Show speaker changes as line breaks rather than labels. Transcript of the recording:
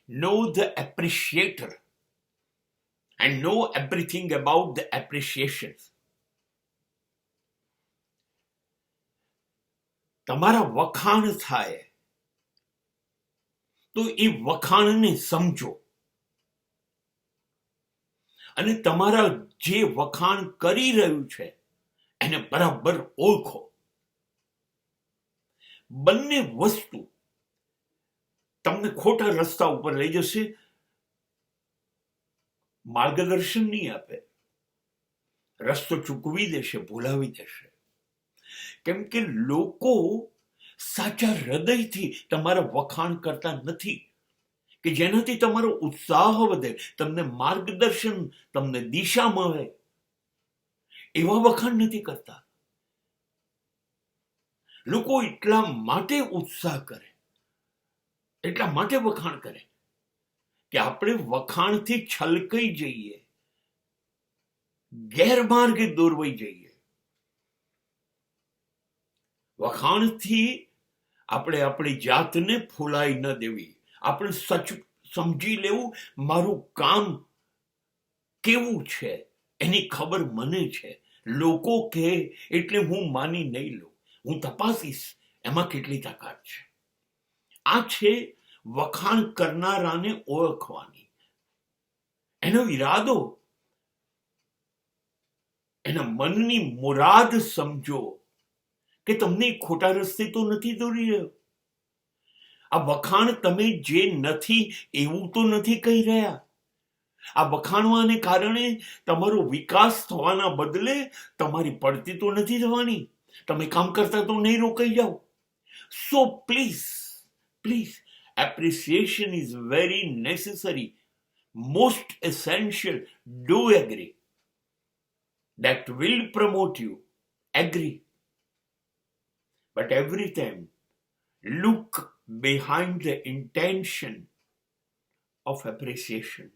know the appreciator and know everything about the appreciation. તમારા વખાણ થાય તો એ વખાણને સમજો અને તમારા જે વખાણ કરી રહ્યું છે એને બરાબર ઓળખો. બંને વસ્તુ તમને ખોટા રસ્તા ઉપર લઈ જશે, માર્ગદર્શન નહીં આપે, રસ્તો ચૂકવી દેશે, ભૂલાવી દેશે. કેમ કે લોકો સાચા હૃદયથી તમારા વખાણ કરતા નથી કે જેનાથી તમારો ઉત્સાહ વધે, તમને માર્ગદર્શન, તમને દિશા મળે. એવા વખાણ નથી કરતા. લોકો એટલા માટે ઉત્સાહ કરે, એટલા માટે વખાણ કરે કે આપણે વખાણથી છલકાઈ જઈએ, ગેરમાર્ગે દોરવાઈ જઈએ. વખાણથી આપણે આપણી જાતને ફૂલાઈ ન દેવી. આપણે સચ સમજી લેવું, મારું કામ કેવું છે એની ખબર મને છે. લોકો કહે એટલે હું માની નહીં લઉં, હું તપાસીશ એમાં કેટલી તાકાત છે. આ છે વખાણ કરનારાને ઓળખવાની, એનો ઈરાદો, એના મનની મુરાદ સમજો કે તમને ખોટા રસ્તે તો નથી દોરી રહ્યો. આ વખાણ તમે જે નથી એવું તો નથી કહી રહ્યા. આ વખાણવાને કારણે તમારો વિકાસ થવાના બદલે તમારી પડતી તો નથી થવાની. તમે કામ કરતા તો નહીં રોકાઈ જાઓ. So please, appreciation is very necessary, most essential. Do agree. That will promote you. Agree. But every time, look behind the intention of appreciation.